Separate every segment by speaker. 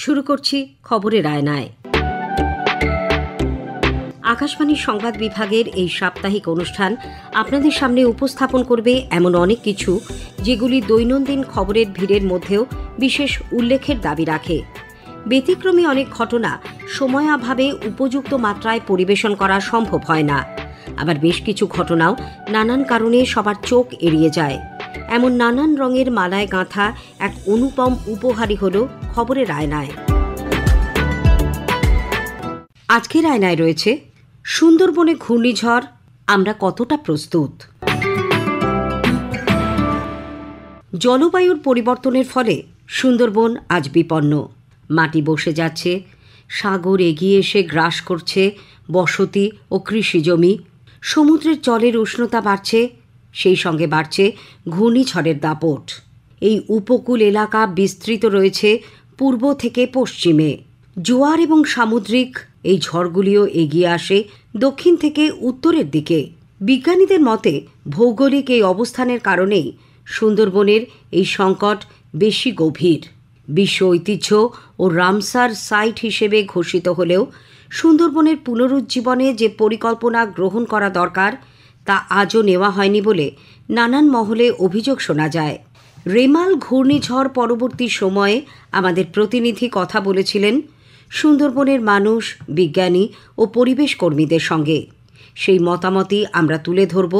Speaker 1: শুরু করছি খবরের আয়নায়। আকাশবাণীর সংবাদ বিভাগের এই সাপ্তাহিক অনুষ্ঠান আপনাদের সামনে উপস্থাপন করবে এমন অনেক কিছু যেগুলি দৈনন্দিন খবরের ভিড়ের মধ্যেও বিশেষ উল্লেখের দাবি রাখে। ব্যতিক্রমী অনেক ঘটনা সময়াভাবে উপযুক্ত মাত্রায় পরিবেশন করা সম্ভব হয় না। আবার বেশ কিছু ঘটনাও নানান কারণে সবার চোখ এড়িয়ে যায়। এমন নানান রঙের মালায় গাঁথা এক অনুপম উপহারই হল খবরের আয়নায়। আজকের আয়নায় রয়েছে সুন্দরবনে ঘূর্ণিঝড়, আমরা কতটা প্রস্তুত। জলবায়ুর পরিবর্তনের ফলে সুন্দরবন আজ বিপন্ন। মাটি বসে যাচ্ছে, সাগর এগিয়ে এসে গ্রাস করছে বসতি ও কৃষিজমি। সমুদ্রের জলের উষ্ণতা বাড়ছে, সেই সঙ্গে বাড়ছে ঘূর্ণিঝড়ের দাপট। এই উপকূল এলাকা বিস্তৃত রয়েছে পূর্ব থেকে পশ্চিমে। জোয়ার এবং সামুদ্রিক এই ঝড়গুলিও এগিয়ে আসে দক্ষিণ থেকে উত্তরের দিকে। বিজ্ঞানীদের মতে ভৌগোলিক এই অবস্থানের কারণেই সুন্দরবনের এই সংকট বেশি গভীর। বিশ্ব ঐতিহ্য ও রামসার সাইট হিসেবে ঘোষিত হলেও সুন্দরবনের পুনরুজ্জীবনে যে পরিকল্পনা গ্রহণ করা দরকার তা আজও নেওয়া হয়নি বলে নানান মহলে অভিযোগ শোনা যায়। রেমাল ঘূর্ণিঝড় পরবর্তী সময়ে আমাদের প্রতিনিধি কথা বলেছিলেন সুন্দরবনের মানুষ, বিজ্ঞানী ও পরিবেশ কর্মীদের সঙ্গে। সেই মতামতই আমরা তুলে ধরব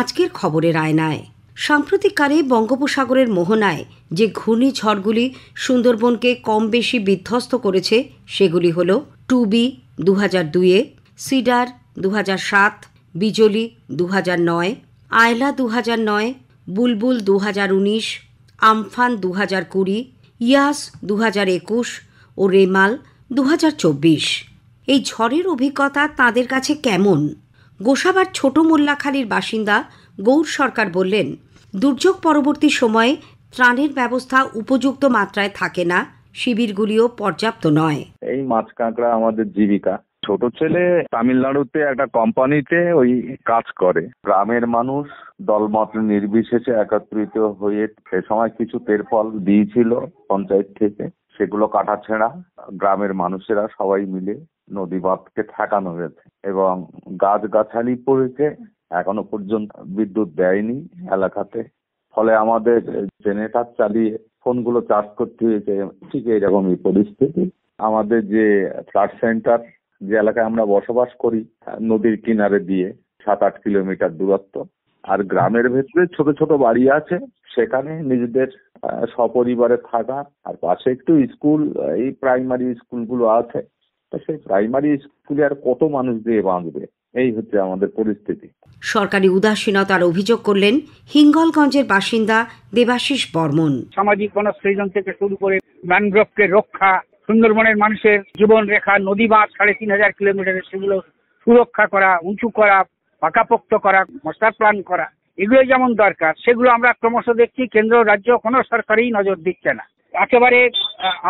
Speaker 1: আজকের খবরের আয়নায়। সাম্প্রতিককালে বঙ্গোপসাগরের মোহনায় যে ঘূর্ণিঝড়গুলি সুন্দরবনকে কম বেশি বিধ্বস্ত করেছে সেগুলি হল টুবি 2002, সিডার 2007, বিজলি 2009, আয়লা 2009, বুলবুল 2019, আমফান 2020, ইয়াস 2021 ও রেমাল 2024। এই ঝড়ের অভিজ্ঞতা তাঁদের কাছে কেমন? গোসাবার ছোট মোল্লাখালীর বাসিন্দা গৌর সরকার বললেন, দুর্যোগ পরবর্তী সময়ে ত্রাণের ব্যবস্থা উপযুক্ত মাত্রায় থাকে না, শিবিরগুলিও পর্যাপ্ত নয়।
Speaker 2: এই মাছ কাঁকড়া আমাদের জীবিকা। ছোট ছেলে তামিলনাড়ুতে একটা কোম্পানিতে ওই কাজ করে। গ্রামের মানুষ দলমত নির্বিশেষে একত্রিত হয়ে সে সময় কিছু তেরপল দিয়েছিল পঞ্চায়েত থেকে, সেগুলো কাটাছেঁড়া গ্রামের মানুষেরা সবাই মিলে নদী বাঁধকে ঠেকানো হয়েছে এবং গাছগাছালি পড়েছে। এখনো পর্যন্ত বিদ্যুৎ দেয়নি এলাকাতে, ফলে আমাদের জেনারেটর চালিয়ে ফোনগুলো চার্জ করতে হয়েছে। ঠিক এইরকমই পরিস্থিতি। আমাদের যে ফ্লাড সেন্টার, যে এলাকায় আমরা বসবাস করি, নদীর কিনারে দিয়ে 7-8 কিলোমিটার দূরত্ব, আর গ্রামের ভেতরে ছোট ছোট বাড়ি আছে, সেখানে নিজেদের সপরিবারে থাকা। আর পাশে একটু স্কুল, এই প্রাইমারি স্কুলগুলো আছে, তো সেই প্রাইমারি স্কুলে আর কত মানুষ দিয়ে বাঁধবে, এই হচ্ছে আমাদের পরিস্থিতি।
Speaker 1: সরকারি উদাসীনতার অভিযোগ করলেন হিঙ্গলগঞ্জের বাসিন্দা দেবাশিস বর্মন।
Speaker 3: সামাজিক বনসৃজন থেকে শুরু করে ম্যানগ্রোভকে রক্ষা, সুন্দরবনের মানুষের জীবন রেখা, নদী বাঁধ 3,500 কিলোমিটারের, সেগুলো সুরক্ষা করা, উঁচু করা, পাকাপোক্ত করা, মাস্টার প্ল্যান করা, এগুলো যেমন দরকার, সেগুলো আমরা ক্রমশ দেখছি কেন্দ্র রাজ্য কোনো সরকারই নজর দিচ্ছে না। একেবারে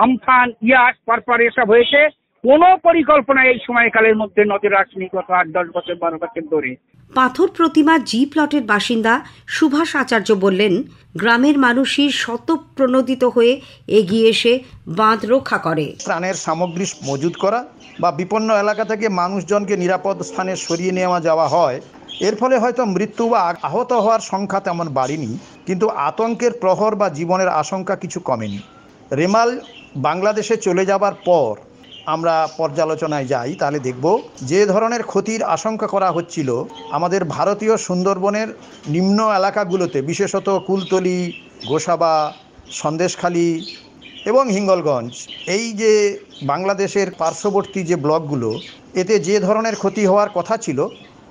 Speaker 3: আমফান, ইয়াস পরপর এসব হয়েছে, কোনো পরিকল্পনা এই সময়কালের মধ্যে নজর আসেনি গত 8-10 বছর 12 বছর ধরে।
Speaker 1: পাথর প্রতিমা জি প্লটের বাসিন্দা সুভাষ আচার্য বললেন, গ্রামের মানুষই স্বতঃপ্রণোদিত হয়ে এগিয়ে এসে বাঁধ রক্ষা করে।
Speaker 4: ত্রাণের সামগ্রী মজুত করা বা বিপন্ন এলাকা থেকে মানুষজনকে নিরাপদ স্থানে সরিয়ে নেওয়া যাওয়া হয়। এর ফলে হয়তো মৃত্যু বা আহত হওয়ার সংখ্যা তেমন বাড়েনি, কিন্তু আতঙ্কের প্রহর বা জীবনের আশঙ্কা কিছু কমেনি। রেমাল বাংলাদেশে চলে যাবার পর আমরা পর্যালোচনায় যাই, তাহলে দেখব যে ধরনের ক্ষতির আশঙ্কা করা হচ্ছিল আমাদের ভারতীয় সুন্দরবনের নিম্ন এলাকাগুলোতে, বিশেষত কুলতলি, গোসাবা, সন্দেশখালী এবং হিঙ্গলগঞ্জ, এই যে বাংলাদেশের পার্শ্ববর্তী যে ব্লকগুলো, এতে যে ধরনের ক্ষতি হওয়ার কথা ছিল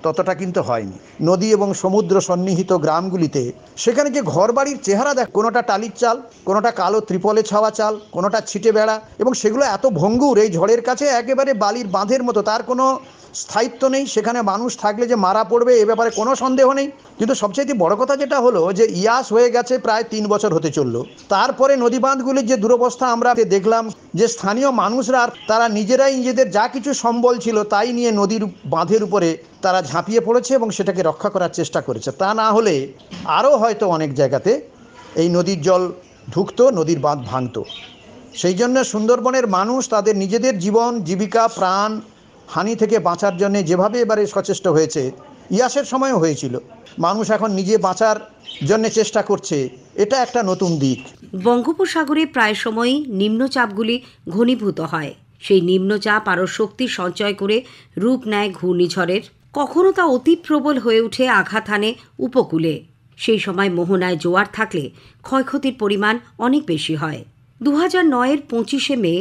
Speaker 4: ততটা কিন্তু হয়নি। নদী এবং সমুদ্র সন্নিহিত গ্রামগুলিতে সেখানে যে ঘরবাড়ির চেহারা দেখ, কোনোটা টালির চাল, কোনোটা কালো ত্রিপলে ছাওয়া চাল, কোনোটা ছিটে বেড়া, এবং সেগুলো এত ভঙ্গুর, এই ঝড়ের কাছে একেবারে বালির বাঁধের মতো, তার কোনো স্থায়িত্ব নেই। সেখানে মানুষ থাকলে যে মারা পড়বে এ ব্যাপারে কোনো সন্দেহ নেই। কিন্তু সবচেয়ে বড় কথা যেটা হলো যে ইয়াস হয়ে গেছে, প্রায় 3 বছর হতে চললো। তারপরে নদী বাঁধগুলির যে দুরবস্থা আমরা দেখলাম, যে স্থানীয় মানুষরা তারা নিজেরাই নিজেদের যা কিছু সম্বল ছিল তাই নিয়ে নদীর বাঁধের উপরে তারা ঝাঁপিয়ে পড়েছে এবং সেটাকে রক্ষা করার চেষ্টা করেছে। তা না হলে আরও হয়তো অনেক জায়গাতে এই নদীর জল ঢুকতো, নদীর বাঁধ ভাঙত। সেই জন্য সুন্দরবনের মানুষ তাদের নিজেদের জীবন জীবিকা প্রাণ হানি থেকে বাঁচার জন্য যেভাবে এবারে সচেষ্ট হয়েছে, ইয়াসের সময়ও হয়েছিল, মানুষ এখন নিজে বাঁচার জন্য চেষ্টা করছে, এটা একটা নতুন দিক।
Speaker 1: বঙ্গোপসাগরে প্রায় সময়ই নিম্নচাপগুলি ঘনীভূত হয়। সেই নিম্নচাপ আরও শক্তি সঞ্চয় করে রূপ নেয় ঘূর্ণিঝড়ের। কখনো তা অতি প্রবল হয়ে উঠে আঘাত হানে উপকূলে। সেই সময় মোহনায় জোয়ার থাকলে ক্ষয়ক্ষতির পরিমাণ অনেক বেশি হয়। 2009-এর 25শে মে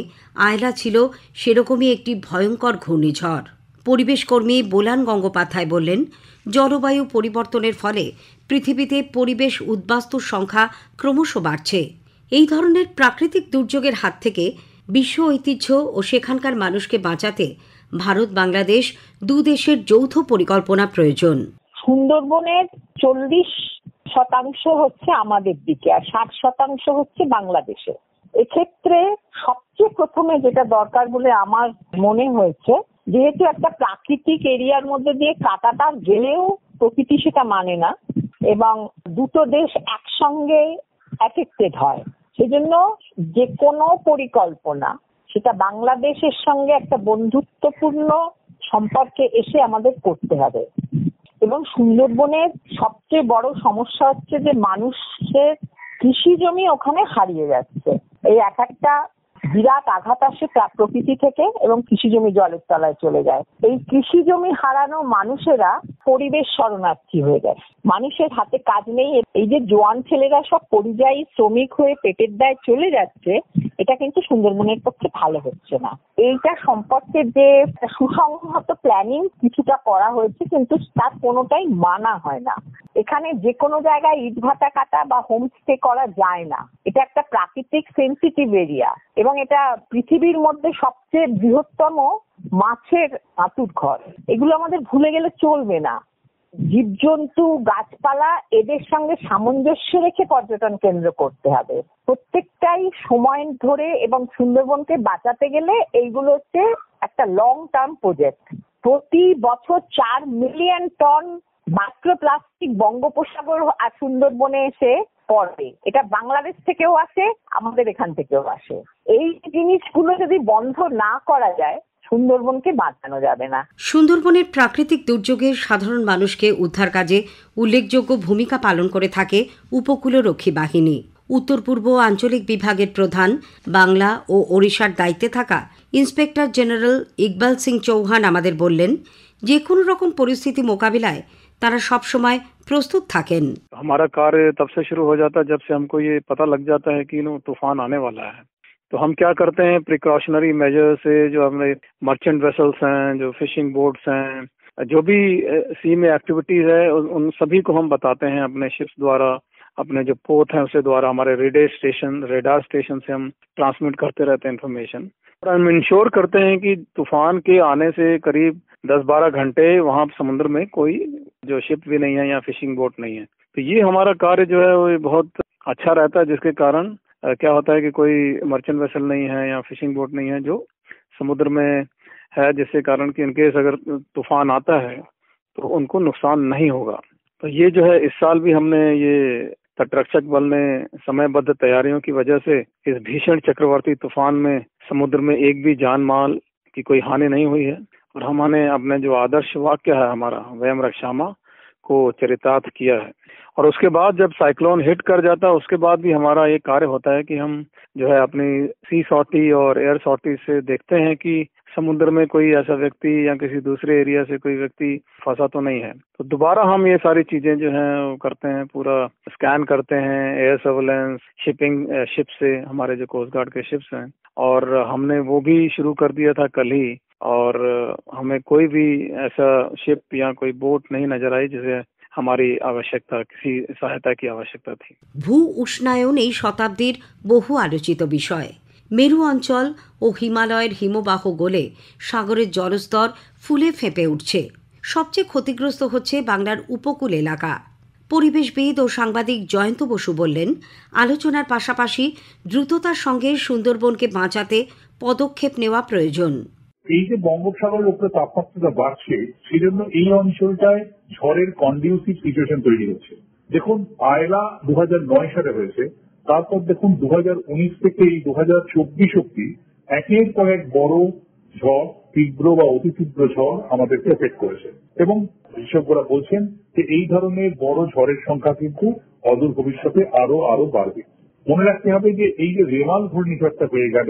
Speaker 1: আয়লা ছিল সেরকমই একটি ভয়ঙ্কর ঘূর্ণিঝড়। পরিবেশকর্মী বোলান গঙ্গোপাধ্যায় বললেন, জলবায়ু পরিবর্তনের ফলে পৃথিবীতে পরিবেশ উদ্বাস্তুর সংখ্যা ক্রমশ বাড়ছে। এই ধরনের প্রাকৃতিক দুর্যোগের হাত থেকে বিশ্ব ঐতিহ্য ও সেখানকার মানুষকে বাঁচাতে ভারত বাংলাদেশ দুদেশের যৌথ পরিকল্পনা প্রয়োজন।
Speaker 5: সুন্দরবনের 40% হচ্ছে আমাদের দিকে আর 60% হচ্ছে বাংলাদেশে। এক্ষেত্রে সবচেয়ে প্রথমে যেটা দরকার বলে আমার মনে হয়েছে, যেহেতু একটা প্রাকৃতিক এরিয়ার মধ্যে দিয়ে কাটাটা গেলেও প্রকৃতি সেটা মানে না এবং দুটো দেশ একসঙ্গে এফেক্টেড হয়, সেজন্য যে কোনো পরিকল্পনা সেটা বাংলাদেশের সঙ্গে একটা বন্ধুত্বপূর্ণ সম্পর্কে এসে আমাদের করতে হবে। এবং সুন্দরবনের সবচেয়ে বড় সমস্যা হচ্ছে যে মানুষের কৃষি জমি ওখানে হারিয়ে যাচ্ছে। এই একটা বিরাট আঘাত আসে প্রকৃতি থেকে এবং কৃষি জমি জলের তলায় চলে যায়। এই কৃষি জমি হারানো মানুষেরা পরিবেশ শরণার্থী হয়ে যায়, মানুষের হাতে কাজ নেই। এই যে জোয়ান ছেলেরা সব পরিযায়ী শ্রমিক হয়ে পেটের দায়ে চলে যাচ্ছে, এটা কিন্তু সুন্দরবনের পক্ষে ভালো হচ্ছে না। এইটা সম্পর্কে যে সুসংহত প্ল্যানিং কিছুটা করা হয়েছে, কিন্তু তার কোনোটাই মানা হয় না। এখানে যে কোনো জায়গায় ইটভাটা কাটা বা হোমস্টে করা যায় না। এটা একটা প্রাকৃতিক সেনসিটিভ এরিয়া এবং এটা পৃথিবীর মধ্যে সবচেয়ে বৃহত্তম মাছের আতুর ঘর। এগুলো আমাদের ভুলে গেলে চলবে না। জীবজন্তু গাছপালা এদের সঙ্গে সামঞ্জস্য রেখে পর্যটন কেন্দ্র করতে হবে প্রত্যেকটাই সময় ধরে, এবং সুন্দরবনকে বাঁচাতে গেলে এইগুলো হচ্ছে একটা লং টার্ম প্রজেক্ট। প্রতি বছর 4 মিলিয়ন টন মাইক্রোপ্লাস্টিক বঙ্গোপসাগর আর সুন্দরবনে এসে পড়ে। এটা বাংলাদেশ থেকেও আসে, আমাদের এখান থেকেও আসে। এই জিনিসগুলো যদি বন্ধ না করা যায়, সুন্দরবনকে বাঁচানো যাবে না।
Speaker 1: সুন্দরবনের প্রাকৃতিক দুর্যোগে সাধারণ মানুষকে উদ্ধার কাজে উল্লেখযোগ্য ভূমিকা পালন করে থাকে উপকূলরক্ষী বাহিনী। উত্তর পূর্ব আঞ্চলিক বিভাগের প্রধান, বাংলা ও ওড়িশার দায়িত্বে থাকা ইন্সপেক্টর জেনারেল ইকবাল সিং চৌহান আমাদের বললেন, যে কোনো রকম পরিস্থিতি মোকাবিলায় তারা সবসময় প্রস্তুত থাকেন।
Speaker 6: हमारा कार्य तब से शुरू हो जाता है जब से हमको ये पता लग जाता है कि तूफान आने वाला है। तो हम क्या करते हैं, प्रिकॉशनरी मेजर से जो हमारे मर्चेंट वेसल्स हैं, जो फिशिंग बोट्स हैं, जो भी सी में एक्टिविटीज है, उन सभी को हम बताते हैं अपने शिप्स द्वारा, अपने जो पोत हैं उसके द्वारा, हमारे रेडार स्टेशन से हम ट्रांसमिट करते रहते हैं इन्फॉर्मेशन। और हम इंश्योर करते हैं कि तूफान के आने से करीब 10-12 घंटे वहाँ समुद्र में कोई जो शिप भी नहीं है या फिशिंग बोट नहीं है। तो ये हमारा कार्य जो है वो बहुत अच्छा रहता है, जिसके कारण क्या होता है कि कोई मर्चेंट वेसल नहीं है या फिशिंग बोट नहीं है जो समुद्र में है, जिसके कारण कि इनकेस अगर तूफान आता है तो उनको नुकसान नहीं होगा। तो ये जो है इस साल भी हमने ये तटरक्षक बल ने समयबद्ध तैयारियों की वजह से इस भीषण चक्रवाती तूफान में समुद्र में एक भी जान माल की कोई हानि नहीं हुई है। और हमने अपने जो आदर्श वाक्य है हमारा वयम रक्षामा को चरितार्थ किया है। और उसके बाद जब साइक्लोन हिट कर जाता है, उसके बाद भी हमारा ये कार्य होता है कि हम जो है अपनी सी सॉर्टी और एयर सॉर्टी से देखते हैं कि समुद्र में कोई ऐसा व्यक्ति या किसी दूसरे एरिया से कोई व्यक्ति फंसा तो नहीं है। तो दोबारा हम ये सारी चीजें जो हैं वो करते हैं, पूरा स्कैन करते हैं, एयर सर्वेलेंस, शिप से, हमारे जो कोस्ट गार्ड के शिप्स हैं, और हमने वो भी शुरू कर दिया था कल ही। और हमें कोई भी ऐसा शिप या कोई बोट नहीं नजर आई जिसे हमारी आवश्यकता, किसी सहायता की आवश्यकता थी।
Speaker 1: ভূ উষ্ণায়ন এই শতাব্দীর বহু আলোচিত বিষয়। মেরু অঞ্চল ও হিমালয়ের হিমবাহ গলে সাগরের জলস্তর ফুলে ফেঁপে উঠছে। সবচেয়ে ক্ষতিগ্রস্ত হচ্ছে বাংলার উপকূল এলাকা। পরিবেশবিদ ও সাংবাদিক জয়ন্ত বসু বললেন, আলোচনার পাশাপাশি দ্রুততার সঙ্গে সুন্দরবনকে বাঁচাতে পদক্ষেপ নেওয়া প্রয়োজন।
Speaker 7: এই যে বঙ্গোপসাগরের উপরে তাপমাত্রাটা বাড়ছে, সেজন্য এই অঞ্চলটায় ঝড়ের কন্ডিউসিভ সিচুয়েশন তৈরি হচ্ছে। দেখুন, আয়লা 2009 সালে হয়েছে, তারপর দেখুন 2019 থেকে এই 2024 অব্দি একের পর এক বড় ঝড়, তীব্র বা অতি তীব্র ঝড় আমাদেরকে এফেক্ট করেছে এবং বিশেষজ্ঞরা বলছেন যে এই ধরনের বড় ঝড়ের সংখ্যা কিন্তু অদূর ভবিষ্যতে আরো বাড়বে। মনে রাখতে হবে যে এই যে রেমাল ঘূর্ণিঝড়টা হয়ে গেল,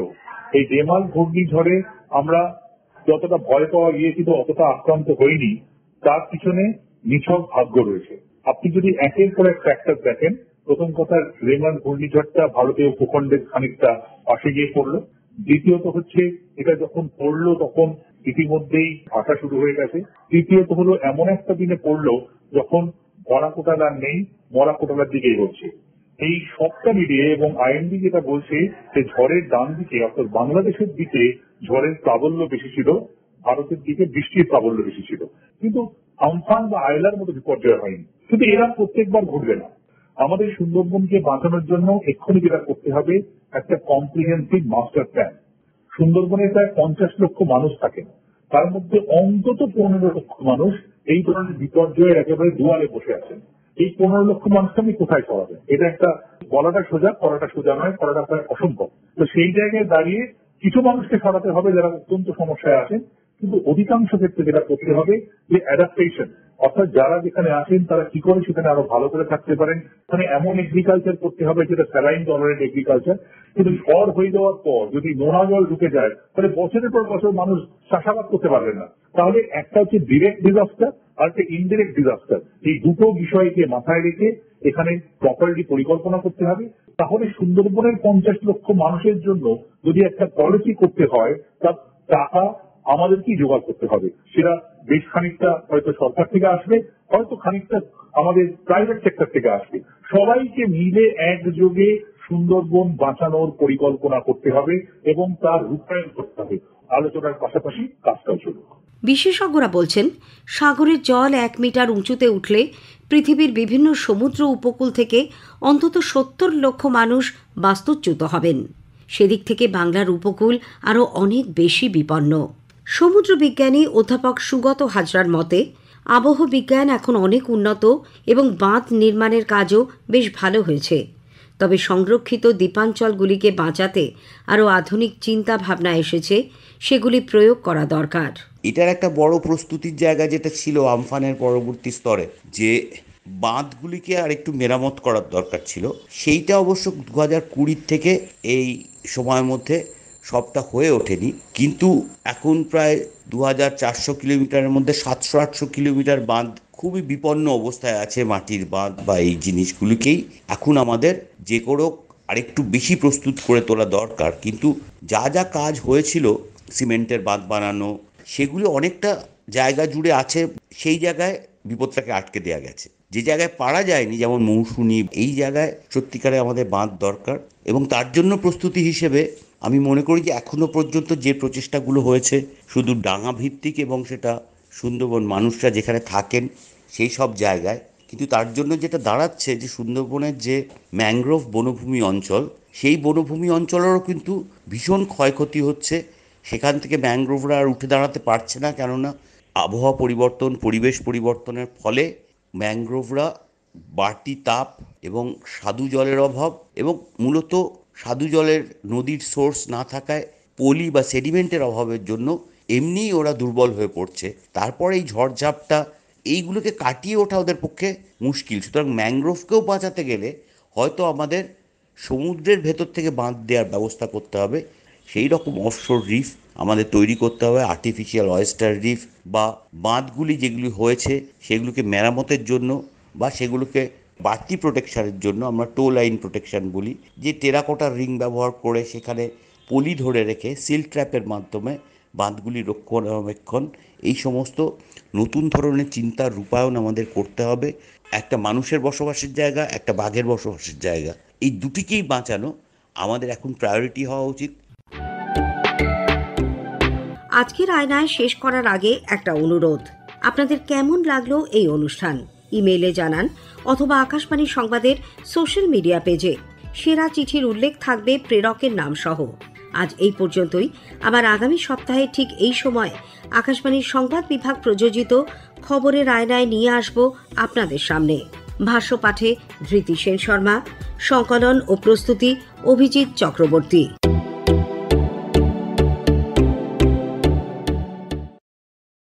Speaker 7: এই রেমাল ঘূর্ণিঝড়ে আমরা যতটা ভয় পাওয়া গিয়েছিল অতটা আক্রান্ত হইনি, তার পিছনে নিছক ভাগ্য রয়েছে। আপনি যদি একের পর এক ফ্যাক্টর দেখেন, প্রথম কথা রেমাল ঘূর্ণিঝড়টা ভারতীয় ভূখণ্ডের খানিকটা পাশে গিয়ে পড়লো। দ্বিতীয়ত হচ্ছে এটা যখন পড়লো তখন ইতিমধ্যেই ভাটা শুরু হয়ে গেছে। তৃতীয়ত হলো এমন একটা দিনে পড়লো যখন মরা কোটালা নেই, মরা কোটালার দিকেই হচ্ছে। এই সবটা মিলিয়ে এবং আইএমডি যেটা বলছে যে ঝড়ের ডান দিকে অর্থাৎ বাংলাদেশের দিকে ঝড়ের প্রাবল্য বেশি ছিল, ভারতের দিকে বৃষ্টির প্রাবল্য বেশি ছিল, কিন্তু আমফান বা আয়লার মতো বিপর্যয় হয়নি। কিন্তু এরা প্রত্যেকবার ঘটবে না। আমাদের সুন্দরবনকে বাঁচানোর জন্য এক্ষুনি যেটা করতে হবে একটা কম্প্রিহেন্সিভ মাস্টার প্ল্যান। সুন্দরবনে প্রায় 50 লক্ষ মানুষ থাকেন, তার মধ্যে অন্তত 15 লক্ষ মানুষ এই ধরনের বিপর্যয়ের একেবারে দুয়ারে বসে আছেন। এই 15 লক্ষ মানুষকে আমি কোথায় সরাবেন? এটা একটা বলাটা সোজা, করাটা সোজা নয়, করাটা প্রায় অসম্ভব। তো সেই জায়গায় দাঁড়িয়ে কিছু মানুষকে সরাতে হবে যারা অত্যন্ত সমস্যায় আছেন, কিন্তু অধিকাংশ ক্ষেত্রে যেটা করতে হবে যে অ্যাডাপ্টেশন, অর্থাৎ যারা যেখানে আছেন তারা কি করে সেখানে আরো ভালো করে থাকতে পারেন। মানে এমন এগ্রিকালচার করতে হবে যেটা স্যালাইন টলারেন্ট এগ্রিকালচার। কিন্তু ঝড় হয়ে যাওয়ার পর যদি নোনা জল ঢুকে যায় তাহলে বছরের পর বছর মানুষ চাষাবাদ করতে পারবে না। তাহলে একটা হচ্ছে ডিরেক্ট ডিজাস্টার আর একটা ইনডিরেক্ট ডিজাস্টার। এই দুটো বিষয়কে মাথায় রেখে এখানে প্রপারলি পরিকল্পনা করতে হবে। তাহলে সুন্দরবনের 50 লক্ষ মানুষের জন্য যদি একটা পলিসি করতে হয় তার টাকা আমাদেরকেই জোগাড় করতে হবে। সেটা বেশ খানিকটা হয়তো সরকার থেকে আসবে, হয়তো খানিকটা আমাদের প্রাইভেট সেক্টর থেকে আসবে। সবাইকে মিলে একযোগে সুন্দরবন বাঁচানোর পরিকল্পনা করতে হবে এবং তার রূপায়ণ করতে হবে। আলোচনার পাশাপাশি কাজটাও চলুক।
Speaker 1: বিশেষজ্ঞরা বলছেন, সাগরের জল 1 মিটার উঁচুতে উঠলে পৃথিবীর বিভিন্ন সমুদ্র উপকূল থেকে অন্তত 70 লক্ষ মানুষ বাস্তুচ্যুত হবেন। সেদিক থেকে বাংলার উপকূল আরও অনেক বেশি বিপন্ন। সমুদ্র বিজ্ঞানী অধ্যাপক সুগত হাজরার মতে, আবহবিজ্ঞান এখন অনেক উন্নত এবং বাঁধ নির্মাণের কাজও বেশ ভালো হয়েছে। তবে সংরক্ষিত দ্বীপাঞ্চলগুলিকে বাঁচাতে আরও আধুনিক চিন্তা ভাবনা এসেছে, সেগুলি প্রয়োগ করা দরকার।
Speaker 8: এটার একটা বড় প্রস্তুতির জায়গা যেটা ছিল আমফানের পরবর্তী স্তরে, যে বাঁধগুলিকে আর একটু মেরামত করার দরকার ছিল। সেইটা অবশ্য 2020 থেকে এই সময়ের মধ্যে সবটা হয়ে ওঠেনি, কিন্তু এখন প্রায় 2400 কিলোমিটারের মধ্যে 700-800 কিলোমিটার বাঁধ খুবই বিপন্ন অবস্থায় আছে। মাটির বাঁধ বা এই জিনিসগুলিকেই এখন আমাদের যে কোনো আরেকটু বেশি প্রস্তুত করে তোলা দরকার। কিন্তু যা যা কাজ হয়েছিল, সিমেন্টের বাঁধ বানানো, সেগুলি অনেকটা জায়গা জুড়ে আছে, সেই জায়গায় বিপদটাকে আটকে দেওয়া গেছে। যে জায়গায় পারা যায়নি, যেমন মৌসুমী, এই জায়গায় সত্যিকারে আমাদের বাঁধ দরকার। এবং তার জন্য প্রস্তুতি হিসেবে আমি মনে করি যে এখনো পর্যন্ত যে প্রচেষ্টাগুলো হয়েছে শুধু ডাঙা ভিত্তিক এবং সেটা সুন্দরবন মানুষরা যেখানে থাকেন সেই সব জায়গায়, কিন্তু তার জন্য যেটা দাঁড়াচ্ছে যে সুন্দরবনের যে ম্যানগ্রোভ বনভূমি অঞ্চল, সেই বনভূমি অঞ্চলেরও কিন্তু ভীষণ ক্ষয়ক্ষতি হচ্ছে। সেখান থেকে ম্যানগ্রোভরা আর উঠে দাঁড়াতে পারছে না, কেননা আবহাওয়া পরিবর্তন, পরিবেশ পরিবর্তনের ফলে ম্যানগ্রোভরা বাড়তি তাপ এবং স্বাদু জলের অভাব এবং মূলত স্বাদু জলের নদীর সোর্স না থাকায় পলি বা সেডিমেন্টের অভাবের জন্য এমনিই ওরা দুর্বল হয়ে পড়ছে। তারপরে এই ঝড়ঝাপটা, এইগুলোকে কাটিয়ে ওঠা ওদের পক্ষে মুশকিল। সুতরাং ম্যানগ্রোভকেও বাঁচাতে গেলে হয়তো আমাদের সমুদ্রের ভেতর থেকে বাঁধ দেওয়ার ব্যবস্থা করতে হবে। সেই রকম অফশোর রিফ আমাদের তৈরি করতে হবে, আর্টিফিশিয়াল অয়েস্টার রিফ, বা বাঁধগুলি যেগুলি হয়েছে সেগুলোকে মেরামতের জন্য বা সেগুলোকে বাড়তি প্রোটেকশানের জন্য আমরা টো লাইন প্রোটেকশান বলি, যে টেরাকোটার রিং ব্যবহার করে সেখানে পলি ধরে রেখে সিল ট্র্যাপের মাধ্যমে বাঁধগুলি রক্ষণাবেক্ষণ, এই সমস্ত নতুন ধরনের চিন্তার রূপায়ণ আমাদের করতে হবে। একটা মানুষের বসবাসের জায়গা, একটা বাঘের বসবাসের জায়গা, এই দুটিকেই বাঁচানো আমাদের এখন প্রায়োরিটি হওয়া উচিত।
Speaker 1: আজকের আয়নায় শেষ করার আগে একটা অনুরোধ, আপনাদের কেমন লাগলো এই অনুষ্ঠান ইমেইলে জানান অথবা আকাশবাণী সংবাদের সোশ্যাল মিডিয়া পেজে। সেরা চিঠির উল্লেখ থাকবে প্রেরকের নাম সহ। আজ এই পর্যন্তই। আবার আগামী সপ্তাহে ঠিক এই সময় আকাশবাণীর সংবাদ বিভাগ প্রযোজিত খবরের আয়নায় নিয়ে আসব আপনাদের সামনে। ভাষ্য পাঠে ধৃতি সেন শর্মা, সংকলন ও প্রস্তুতি অভিজিৎ চক্রবর্তী।